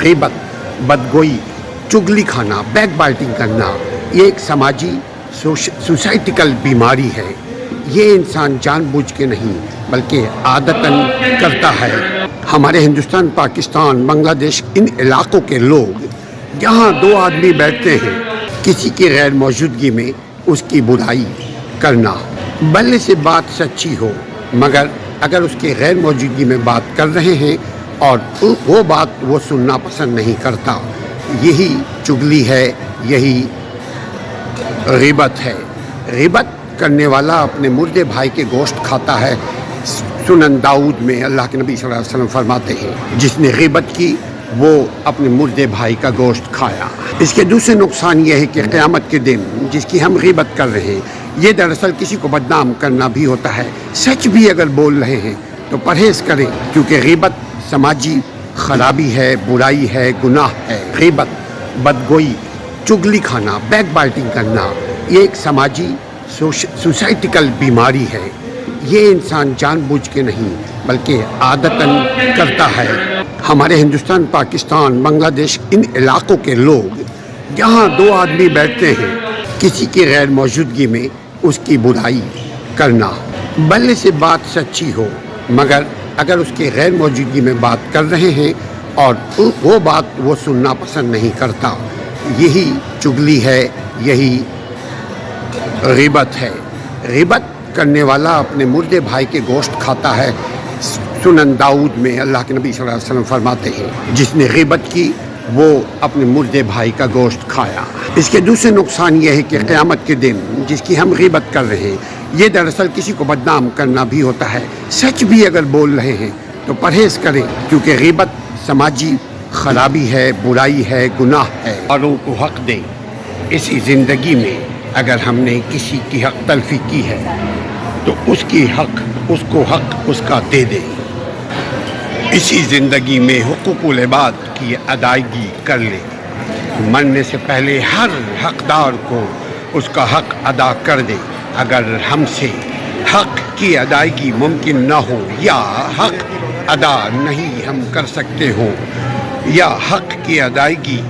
غیبت، بدگوئی، چگلی کھانا، back biting کرنا یہ ایک سماجی سوسائٹیکل بیماری ہے۔ یہ انسان جان بوجھ کے نہیں بلکہ عادتاً کرتا ہے۔ ہمارے ہندوستان، پاکستان، بنگلہ دیش، ان علاقوں کے لوگ جہاں دو آدمی بیٹھتے ہیں کسی کی غیر موجودگی میں اس کی برائی کرنا، بلے سے بات سچی ہو مگر اگر اس کے غیر موجودگی میں بات کر رہے ہیں اور وہ بات وہ سننا پسند نہیں کرتا، یہی چگلی ہے، یہی غیبت ہے۔ غیبت کرنے والا اپنے مردے بھائی کے گوشت کھاتا ہے۔ سنن داؤد میں اللہ کے نبی صلی اللہ علیہ وسلم فرماتے ہیں جس نے غیبت کی وہ اپنے مردے بھائی کا گوشت کھایا۔ اس کے دوسرے نقصان یہ ہے کہ قیامت کے دن جس کی ہم غیبت کر رہے ہیں یہ دراصل کسی کو بدنام کرنا بھی ہوتا ہے۔ سچ بھی اگر بول رہے ہیں تو پرہیز کریں کیونکہ غیبت سماجی خرابی ہے، برائی ہے، گناہ ہے۔ غیبت، بدگوئی، چگلی کھانا، بیک بائٹنگ کرنا یہ ایک سماجی سوسائٹیکل بیماری ہے۔ یہ انسان جان بوجھ کے نہیں بلکہ عادتاً کرتا ہے۔ ہمارے ہندوستان، پاکستان، بنگلہ دیش، ان علاقوں کے لوگ جہاں دو آدمی بیٹھتے ہیں کسی کی غیر موجودگی میں اس کی برائی کرنا، بلے سے بات سچی ہو مگر اگر اس کے غیر موجودگی میں بات کر رہے ہیں اور وہ بات وہ سننا پسند نہیں کرتا، یہی چگلی ہے، یہی غیبت ہے۔ غیبت کرنے والا اپنے مردے بھائی کے گوشت کھاتا ہے۔ سنن داؤد میں اللہ کے نبی صلی اللہ علیہ وسلم فرماتے ہیں جس نے غیبت کی وہ اپنے مردے بھائی کا گوشت کھایا۔ اس کے دوسرے نقصان یہ ہے کہ قیامت کے دن جس کی ہم غیبت کر رہے ہیں یہ دراصل کسی کو بدنام کرنا بھی ہوتا ہے۔ سچ بھی اگر بول رہے ہیں تو پرہیز کریں کیونکہ غیبت سماجی خرابی ہے، برائی ہے، گناہ ہے۔ اوروں کو حق دیں۔ اسی زندگی میں اگر ہم نے کسی کی حق تلفی کی ہے تو اس کو حق اس کا دے دیں۔ اسی زندگی میں حقوق العباد کی ادائیگی کر لیں۔ مرنے سے پہلے ہر حقدار کو اس کا حق ادا کر دیں۔ اگر ہم سے حق کی ادائیگی ممکن نہ ہو یا حق ادا نہیں ہم کر سکتے ہوں یا حق کی ادائیگی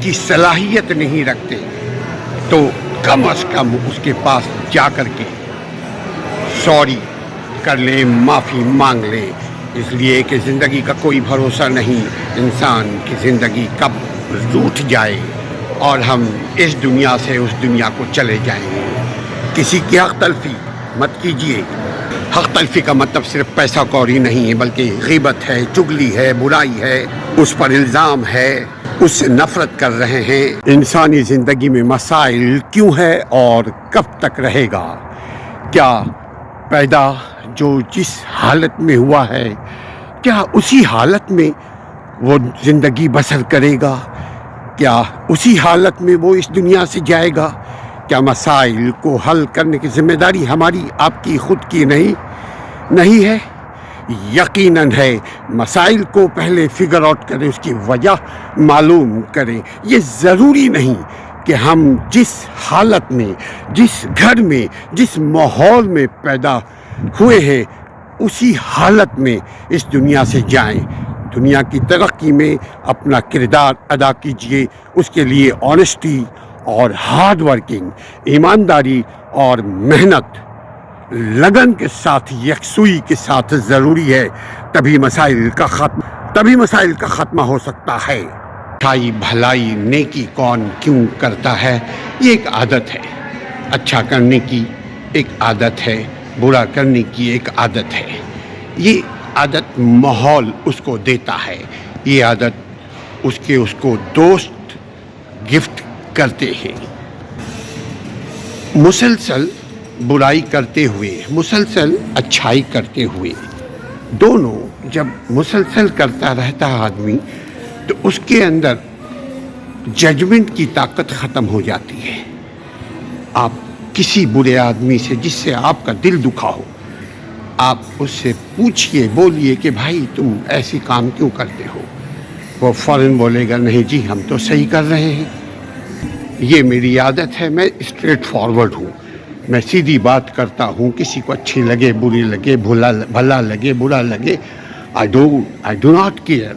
کی صلاحیت نہیں رکھتے تو کم از کم اس کے پاس جا کر کے سوری کر لیں، معافی مانگ لیں، اس لیے کہ زندگی کا کوئی بھروسہ نہیں، انسان کی زندگی کب روٹھ جائے اور ہم اس دنیا سے اس دنیا کو چلے جائیں۔ کسی کی حق تلفی مت کیجیے۔ حق تلفی کا مطلب صرف پیسہ کوری نہیں ہے بلکہ غیبت ہے، چگلی ہے، برائی ہے، اس پر الزام ہے، اس سے نفرت کر رہے ہیں۔ انسانی زندگی میں مسائل کیوں ہے اور کب تک رہے گا؟ کیا پیدا جو جس حالت میں ہوا ہے کیا اسی حالت میں وہ زندگی بسر کرے گا؟ کیا اسی حالت میں وہ اس دنیا سے جائے گا؟ کیا مسائل کو حل کرنے کی ذمہ داری ہماری آپ کی خود کی نہیں ہے؟ یقیناً ہے۔ مسائل کو پہلے فگر آؤٹ کریں، اس کی وجہ معلوم کریں۔ یہ ضروری نہیں کہ ہم جس حالت میں، جس گھر میں، جس ماحول میں پیدا ہوئے ہیں اسی حالت میں اس دنیا سے جائیں۔ دنیا کی ترقی میں اپنا کردار ادا کیجیے، اس کے لیے آنیسٹی اور ہارڈ ورکنگ، ایمانداری اور محنت، لگن کے ساتھ، یکسوئی کے ساتھ ضروری ہے، تبھی مسائل کا خاتمہ ہو سکتا ہے۔ اچھائی، بھلائی، نیکی کون کیوں کرتا ہے؟ یہ ایک عادت ہے۔ اچھا کرنے کی ایک عادت ہے، برا کرنے کی ایک عادت ہے۔ یہ عادت ماحول اس کو دیتا ہے، یہ عادت اس کو دوست گفٹ کرتے ہیں۔ مسلسل برائی کرتے ہوئے، مسلسل اچھائی کرتے ہوئے، دونوں جب مسلسل کرتا رہتا ہے آدمی تو اس کے اندر ججمنٹ کی طاقت ختم ہو جاتی ہے۔ آپ کسی برے آدمی سے جس سے آپ کا دل دکھا ہو، آپ اس سے پوچھئے، بولیے کہ بھائی تم ایسی کام کیوں کرتے ہو؟ وہ فوراً بولے گا نہیں جی ہم تو صحیح کر رہے ہیں۔ یہ میری عادت ہے، میں اسٹریٹ فارورڈ ہوں، میں سیدھی بات کرتا ہوں، کسی کو اچھی لگے، بری لگے، بھلا لگے، برا لگے، I do not care۔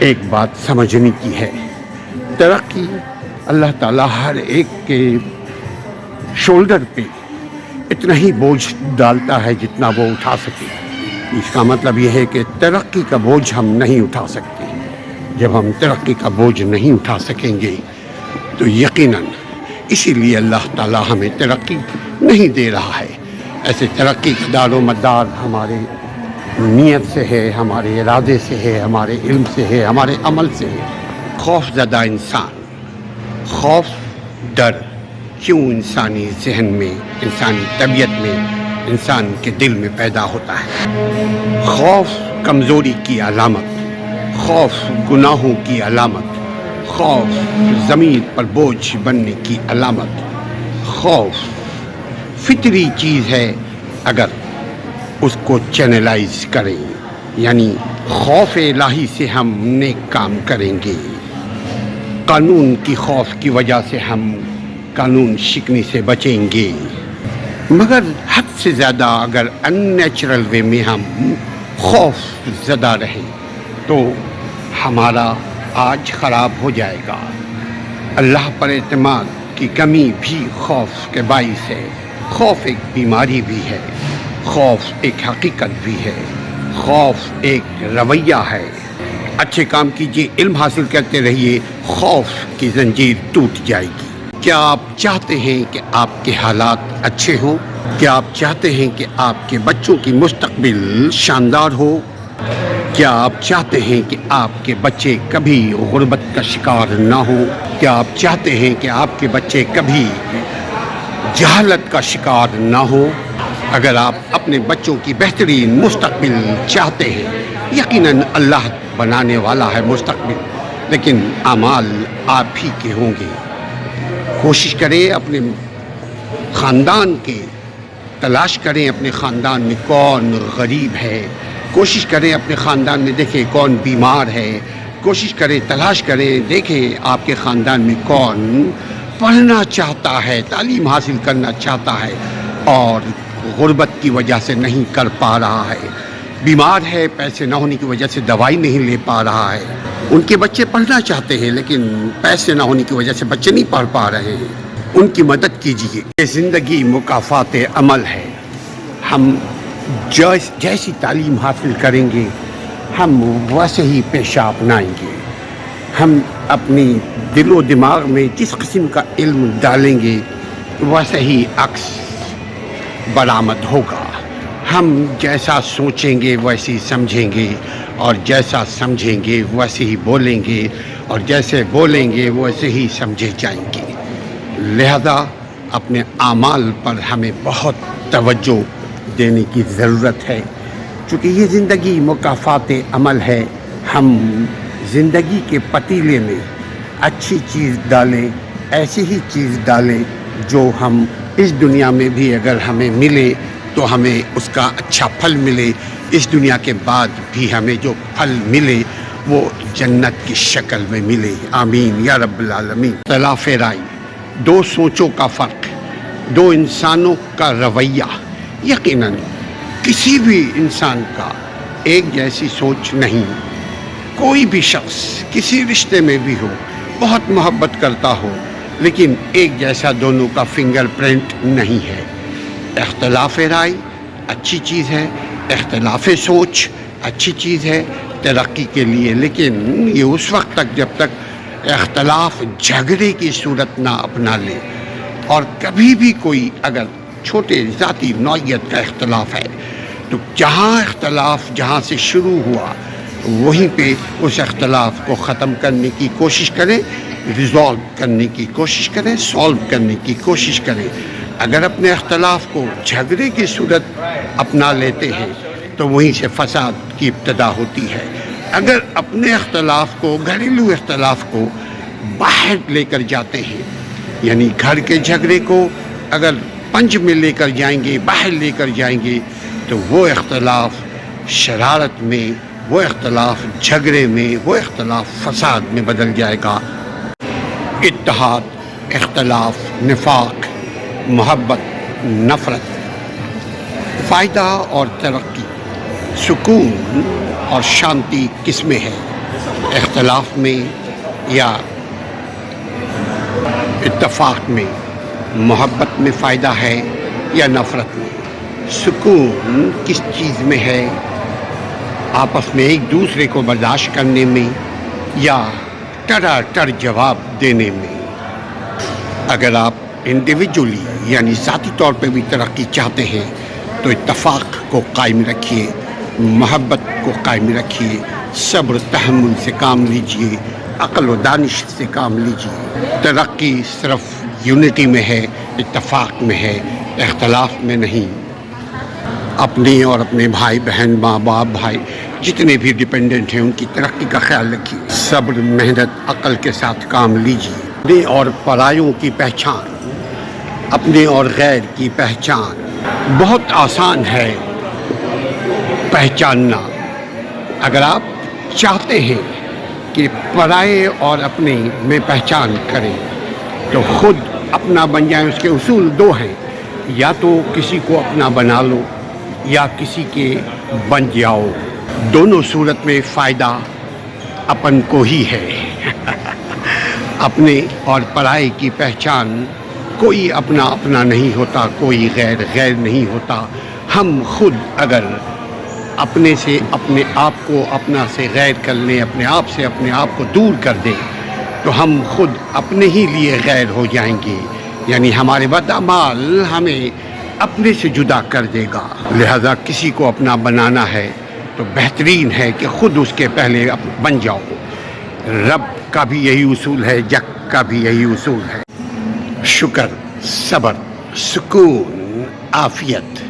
ایک بات سمجھنے کی ہے، ترقی اللہ تعالیٰ ہر ایک کے شولڈر پہ اتنا ہی بوجھ ڈالتا ہے جتنا وہ اٹھا سکے۔ اس کا مطلب یہ ہے کہ ترقی کا بوجھ ہم نہیں اٹھا سکتے۔ جب ہم ترقی کا بوجھ نہیں اٹھا سکیں گے تو یقیناً اسی لیے اللہ تعالیٰ ہمیں ترقی نہیں دے رہا ہے۔ ایسے ترقی کا دار و مدار ہمارے نیت سے ہے، ہمارے ارادے سے ہے، ہمارے علم سے ہے، ہمارے عمل سے ہے۔ خوف زدہ انسان، خوف ڈر کیوں انسانی ذہن میں، انسانی طبیعت میں، انسان کے دل میں پیدا ہوتا ہے؟ خوف کمزوری کی علامت، خوف گناہوں کی علامت، خوف زمین پر بوجھ بننے کی علامت۔ خوف فطری چیز ہے اگر اس کو چینلائز کریں، یعنی خوف الہی سے ہم نیک کام کریں گے۔ قانون کی خوف کی وجہ سے ہم قانون شکنی سے بچیں گے، مگر حد سے زیادہ اگر ان نیچرل وے میں ہم خوف زدہ رہیں تو ہمارا آج خراب ہو جائے گا۔ اللہ پر اعتماد کی کمی بھی خوف کے باعث ہے۔ خوف ایک بیماری بھی ہے، خوف ایک حقیقت بھی ہے، خوف ایک رویہ ہے۔ اچھے کام کیجیے، علم حاصل کرتے رہیے، خوف کی زنجیر ٹوٹ جائے گی۔ کیا آپ چاہتے ہیں کہ آپ کے حالات اچھے ہوں؟ کیا آپ چاہتے ہیں کہ آپ کے بچوں کی مستقبل شاندار ہو؟ کیا آپ چاہتے ہیں کہ آپ کے بچے کبھی غربت کا شکار نہ ہوں؟ کیا آپ چاہتے ہیں کہ آپ کے بچے کبھی جہالت کا شکار نہ ہوں؟ اگر آپ اپنے بچوں کی بہترین مستقبل چاہتے ہیں، یقیناً اللہ بنانے والا ہے مستقبل، لیکن اعمال آپ ہی کے ہوں گے۔ کوشش کریں اپنے خاندان کے، تلاش کریں اپنے خاندان میں کون غریب ہے، کوشش کریں اپنے خاندان میں دیکھیں کون بیمار ہے، کوشش کریں، تلاش کریں، دیکھیں آپ کے خاندان میں کون پڑھنا چاہتا ہے، تعلیم حاصل کرنا چاہتا ہے اور غربت کی وجہ سے نہیں کر پا رہا ہے، بیمار ہے، پیسے نہ ہونے کی وجہ سے دوائی نہیں لے پا رہا ہے۔ ان کے بچے پڑھنا چاہتے ہیں لیکن پیسے نہ ہونے کی وجہ سے بچے نہیں پڑھ پا رہے ہیں، ان کی مدد کیجیے۔ یہ زندگی مکافات عمل ہے۔ ہم جیسی تعلیم حاصل کریں گے ہم ویسے ہی پیشہ اپنائیں گے۔ ہم اپنی دل و دماغ میں جس قسم کا علم ڈالیں گے ویسے ہی عکس برآمد ہوگا۔ ہم جیسا سوچیں گے ویسے ہی سمجھیں گے، اور جیسا سمجھیں گے ویسے ہی بولیں گے، اور جیسے بولیں گے ویسے ہی سمجھے جائیں گے۔ لہذا اپنے اعمال پر ہمیں بہت توجہ دینے کی ضرورت ہے، چونکہ یہ زندگی مکافات عمل ہے۔ ہم زندگی کے پتیلے میں اچھی چیز ڈالیں، ایسی ہی چیز ڈالیں جو ہم اس دنیا میں بھی اگر ہمیں ملے تو ہمیں اس کا اچھا پھل ملے، اس دنیا کے بعد بھی ہمیں جو پھل ملے وہ جنت کی شکل میں ملے۔ آمین یا رب العالمین۔ اختلاف رائے، دو سوچوں کا فرق، دو انسانوں کا رویہ، یقیناً کسی بھی انسان کا ایک جیسی سوچ نہیں۔ کوئی بھی شخص کسی رشتے میں بھی ہو، بہت محبت کرتا ہو، لیکن ایک جیسا دونوں کا فنگر پرنٹ نہیں ہے۔ اختلاف رائے اچھی چیز ہے، اختلاف سوچ اچھی چیز ہے ترقی کے لیے، لیکن یہ اس وقت تک جب تک اختلاف جھگڑے کی صورت نہ اپنا لے۔ اور کبھی بھی کوئی اگر چھوٹے ذاتی نوعیت کا اختلاف ہے تو جہاں سے شروع ہوا وہیں پہ اس اختلاف کو ختم کرنے کی کوشش کریں، ریزالو کرنے کی کوشش کریں، سالو کرنے کی کوشش کریں۔ اگر اپنے اختلاف کو جھگڑے کی صورت اپنا لیتے ہیں تو وہیں سے فساد کی ابتدا ہوتی ہے۔ اگر اپنے اختلاف کو، گھریلو اختلاف کو باہر لے کر جاتے ہیں، یعنی گھر کے جھگڑے کو اگر پنج میں لے کر جائیں گے، باہر لے کر جائیں گے، تو وہ اختلاف شرارت میں، وہ اختلاف جھگڑے میں، وہ اختلاف فساد میں بدل جائے گا۔ اتحاد، اختلاف، نفاق، محبت، نفرت، فائدہ اور ترقی، سکون اور شانتی کس میں ہے؟ اختلاف میں یا اتفاق میں، محبت میں فائدہ ہے یا نفرت میں، سکون کس چیز میں ہے، آپس میں ایک دوسرے کو برداشت کرنے میں یا ٹر جواب دینے میں۔ اگر آپ انڈیویجولی یعنی ذاتی طور پہ بھی ترقی چاہتے ہیں تو اتفاق کو قائم رکھیے، محبت کو قائم رکھیے، صبر و تحمل سے کام لیجیے، عقل و دانش سے کام لیجیے۔ ترقی صرف یونٹی میں ہے، اتفاق میں ہے، اختلاف میں نہیں۔ اپنے اور اپنے بھائی بہن، ماں باپ، بھائی جتنے بھی ڈپینڈنٹ ہیں ان کی ترقی کا خیال رکھیے، صبر، محنت، عقل کے ساتھ کام لیجیے۔ اپنے اور پرایوں کی پہچان، اپنے اور غیر کی پہچان بہت آسان ہے پہچاننا۔ اگر آپ چاہتے ہیں کہ پرائے اور اپنے میں پہچان کریں تو خود اپنا بن جائیں۔ اس کے اصول دو ہیں، یا تو کسی کو اپنا بنا لو یا کسی کے بن جاؤ۔ دونوں صورت میں فائدہ اپن کو ہی ہے۔ اپنے اور پرائے کی پہچان، کوئی اپنا اپنا نہیں ہوتا، کوئی غیر غیر نہیں ہوتا۔ ہم خود اگر اپنے سے اپنے آپ کو اپنا سے غیر کر لیں، اپنے آپ سے اپنے آپ کو دور کر دیں تو ہم خود اپنے ہی لیے غیر ہو جائیں گے، یعنی ہمارے بدعمال ہمیں اپنے سے جدا کر دے گا۔ لہذا کسی کو اپنا بنانا ہے تو بہترین ہے کہ خود اس کے پہلے بن جاؤ۔ رب کا بھی یہی اصول ہے، جگ کا بھی یہی اصول ہے۔ شکر، صبر، سکون، عافیت،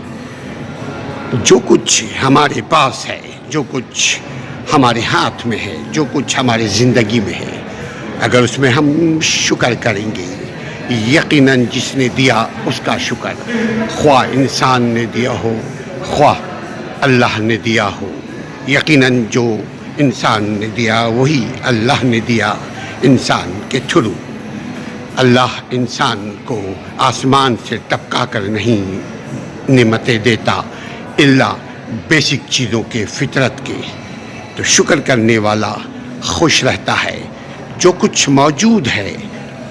جو کچھ ہمارے پاس ہے، جو کچھ ہمارے ہاتھ میں ہے، جو کچھ ہماری زندگی میں ہے، اگر اس میں ہم شکر کریں گے، یقیناً جس نے دیا اس کا شکر، خواہ انسان نے دیا ہو خواہ اللہ نے دیا ہو، یقیناً جو انسان نے دیا وہی اللہ نے دیا انسان کے تھرو۔ اللہ انسان کو آسمان سے ٹپکا کر نہیں نعمتیں دیتا، الا بیسک چیزوں کے، فطرت کے۔ تو شکر کرنے والا خوش رہتا ہے۔ جو کچھ موجود ہے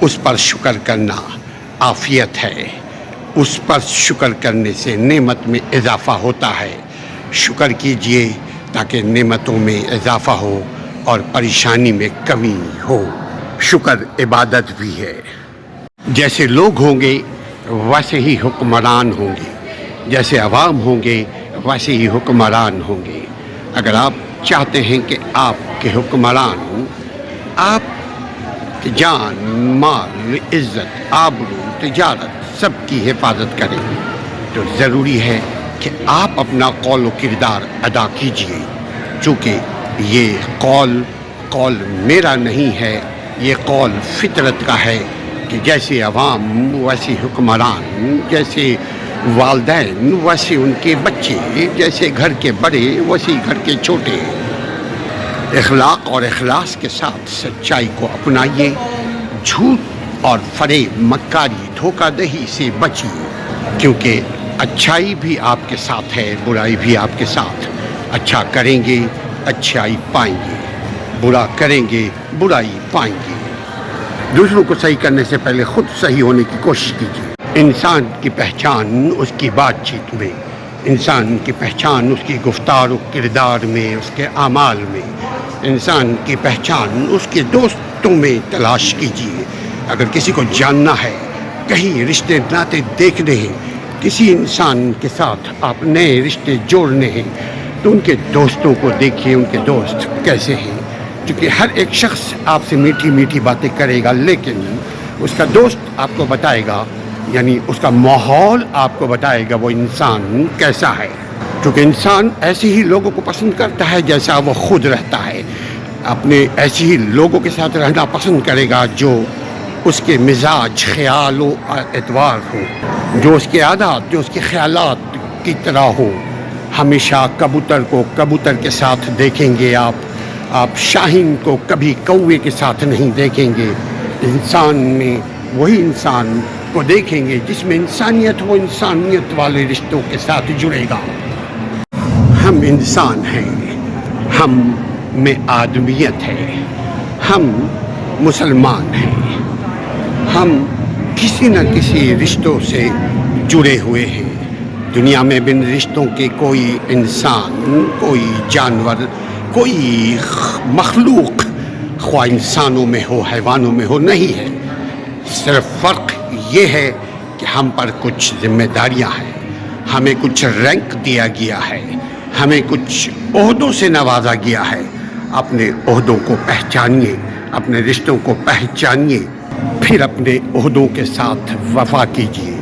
اس پر شکر کرنا عافیت ہے، اس پر شکر کرنے سے نعمت میں اضافہ ہوتا ہے۔ شکر کیجئے تاکہ نعمتوں میں اضافہ ہو اور پریشانی میں کمی ہو۔ شکر عبادت بھی ہے۔ جیسے لوگ ہوں گے ویسے ہی حکمران ہوں گے، جیسے عوام ہوں گے ویسے ہی حکمران ہوں گے۔ اگر آپ چاہتے ہیں کہ آپ کے حکمران آپ کی جان، مال، عزت، آبرو، تجارت سب کی حفاظت کریں تو ضروری ہے کہ آپ اپنا قول و کردار ادا کیجئے، چونکہ یہ قول میرا نہیں ہے، یہ قول فطرت کا ہے کہ جیسے عوام ویسے حکمران، جیسے والدین ویسے ان کے بچے، جیسے گھر کے بڑے ویسے گھر کے چھوٹے۔ اخلاق اور اخلاص کے ساتھ سچائی کو اپنائیے، جھوٹ اور فریب، مکاری، دھوکہ دہی سے بچیے، کیونکہ اچھائی بھی آپ کے ساتھ ہے، برائی بھی آپ کے ساتھ۔ اچھا کریں گے اچھائی پائیں گے، برا کریں گے برائی پائیں گے۔ دوسروں کو صحیح کرنے سے پہلے خود صحیح ہونے کی کوشش کیجیے۔ انسان کی پہچان اس کی بات چیت میں، انسان کی پہچان اس کی گفتار و کردار میں، اس کے اعمال میں، انسان کی پہچان اس کے دوستوں میں تلاش کیجیے۔ اگر کسی کو جاننا ہے، کہیں رشتے ناطے دیکھنے ہیں، کسی انسان کے ساتھ آپ نئے رشتے جوڑنے ہیں تو ان کے دوستوں کو دیکھیے، ان کے دوست کیسے ہیں، کیونکہ ہر ایک شخص آپ سے میٹھی میٹھی باتیں کرے گا لیکن اس کا دوست آپ کو بتائے گا، یعنی اس کا ماحول آپ کو بتائے گا وہ انسان کیسا ہے، کیونکہ انسان ایسے ہی لوگوں کو پسند کرتا ہے جیسا وہ خود رہتا ہے۔ اپنے ایسے ہی لوگوں کے ساتھ رہنا پسند کرے گا جو اس کے مزاج، خیال و اعتبار ہو، جو اس کے عادات، جو اس کے خیالات کی طرح ہو۔ ہمیشہ کبوتر کو کبوتر کے ساتھ دیکھیں گے آپ شاہین کو کبھی کوے کے ساتھ نہیں دیکھیں گے۔ انسان میں وہی انسان کو دیکھیں گے جس میں انسانیت ہو، انسانیت والے رشتوں کے ساتھ جڑے گا۔ ہم انسان ہیں، ہم میں آدمیت ہے. ہم مسلمان ہیں. ہم کسی نہ کسی رشتوں سے جڑے ہوئے ہیں. دنیا میں بن رشتوں کے کوئی انسان، کوئی جانور، کوئی مخلوق، خواہ انسانوں میں ہو حیوانوں میں ہو، نہیں ہے. صرف فرق یہ ہے کہ ہم پر کچھ ذمہ داریاں ہیں، ہمیں کچھ رینک دیا گیا ہے، ہمیں کچھ عہدوں سے نوازا گیا ہے. اپنے عہدوں کو پہچانیے، اپنے رشتوں کو پہچانیے، پھر اپنے عہدوں کے ساتھ وفا کیجیے،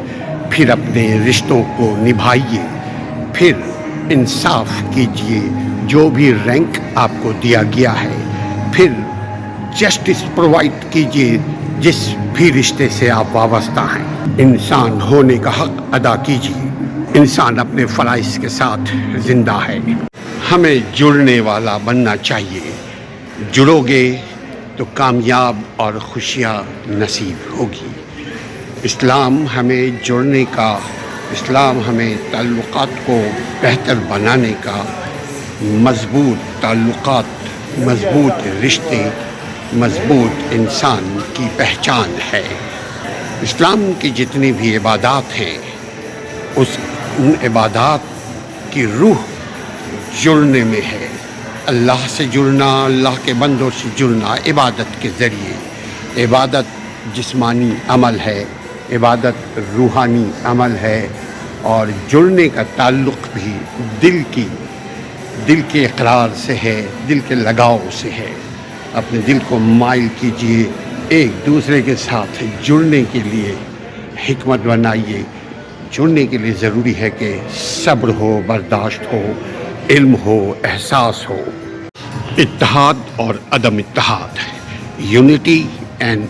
پھر اپنے رشتوں کو نبھائیے، پھر انصاف کیجیے. جو بھی رینک آپ کو دیا گیا ہے، پھر جسٹس پرووائڈ کیجیے جس بھی رشتے سے آپ وابستہ ہیں. انسان ہونے کا حق ادا کیجیے. انسان اپنے فرائض کے ساتھ زندہ ہے. ہمیں جڑنے والا بننا چاہیے. جڑو گے تو کامیاب اور خوشیاں نصیب ہوگی. اسلام ہمیں جڑنے کا، اسلام ہمیں تعلقات کو بہتر بنانے کا، مضبوط تعلقات، مضبوط رشتے، مضبوط انسان کی پہچان ہے. اسلام کی جتنی بھی عبادات ہیں، ان عبادات کی روح جڑنے میں ہے. اللہ سے جڑنا، اللہ کے بندوں سے جڑنا عبادت کے ذریعے. عبادت جسمانی عمل ہے، عبادت روحانی عمل ہے، اور جڑنے کا تعلق بھی دل کے اقرار سے ہے، دل کے لگاؤ سے ہے. اپنے دل کو مائل کیجیے. ایک دوسرے کے ساتھ جڑنے کے لیے حکمت بنائیے. جڑنے کے لیے ضروری ہے کہ صبر ہو، برداشت ہو، علم ہو، احساس ہو. اتحاد اور عدم اتحاد، یونٹی اینڈ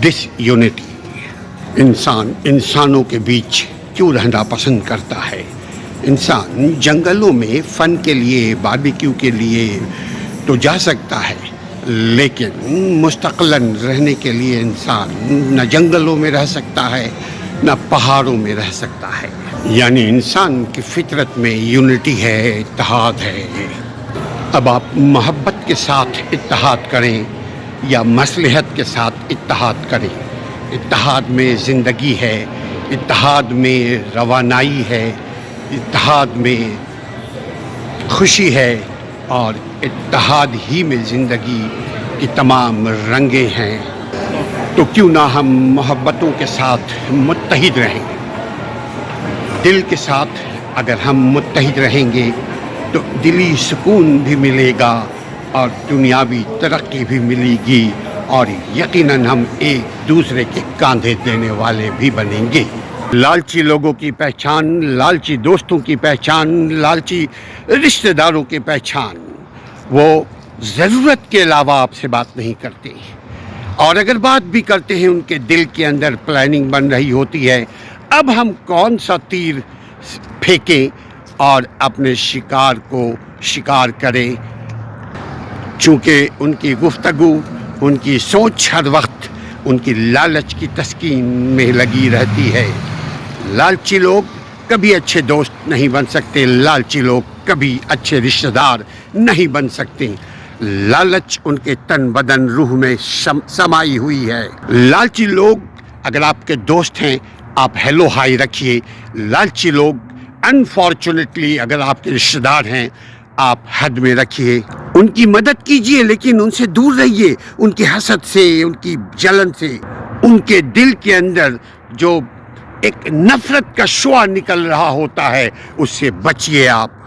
ڈس یونٹی. انسان انسانوں کے بیچ کیوں رہنا پسند کرتا ہے؟ انسان جنگلوں میں فن کے لیے، باربیکیو کے لیے تو جا سکتا ہے، لیکن مستقلاً رہنے کے لیے انسان نہ جنگلوں میں رہ سکتا ہے، نہ پہاڑوں میں رہ سکتا ہے. یعنی انسان کی فطرت میں یونٹی ہے، اتحاد ہے. اب آپ محبت کے ساتھ اتحاد کریں یا مصلحت کے ساتھ اتحاد کریں. اتحاد میں زندگی ہے، اتحاد میں روانائی ہے، اتحاد میں خوشی ہے، اور اتحاد ہی میں زندگی کی تمام رنگیں ہیں. تو کیوں نہ ہم محبتوں کے ساتھ متحد رہیں. دل کے ساتھ اگر ہم متحد رہیں گے تو دلی سکون بھی ملے گا اور دنیاوی ترقی بھی ملے گی، اور یقیناً ہم ایک دوسرے کے کاندھے دینے والے بھی بنیں گے. لالچی لوگوں کی پہچان، لالچی دوستوں کی پہچان، لالچی رشتہ داروں کی پہچان، وہ ضرورت کے علاوہ آپ سے بات نہیں کرتے، اور اگر بات بھی کرتے ہیں ان کے دل کے اندر پلاننگ بن رہی ہوتی ہے اب ہم کون سا تیر پھینکیں اور اپنے شکار کو شکار کریں. چونکہ ان کی گفتگو، ان کی سوچ ہر وقت ان کی لالچ کی تسکین میں لگی رہتی ہے. لالچی لوگ کبھی اچھے دوست نہیں بن سکتے، لالچی لوگ کبھی اچھے رشتہ دار نہیں بن سکتے. لالچ ان کے تن بدن روح میں سمائی ہوئی ہے. لالچی لوگ اگر آپ کے دوست ہیں آپ ہیلو ہائی رکھیے. لالچی لوگ انفارچونیٹلی اگر آپ کے رشتہ دار ہیں آپ حد میں رکھیے. ان کی مدد کیجیے لیکن ان سے دور رہیے. ان کی حسد سے، ان کی جلن سے، ان کے دل کے اندر جو ایک نفرت کا شعاع نکل رہا ہوتا ہے اس سے بچیے آپ.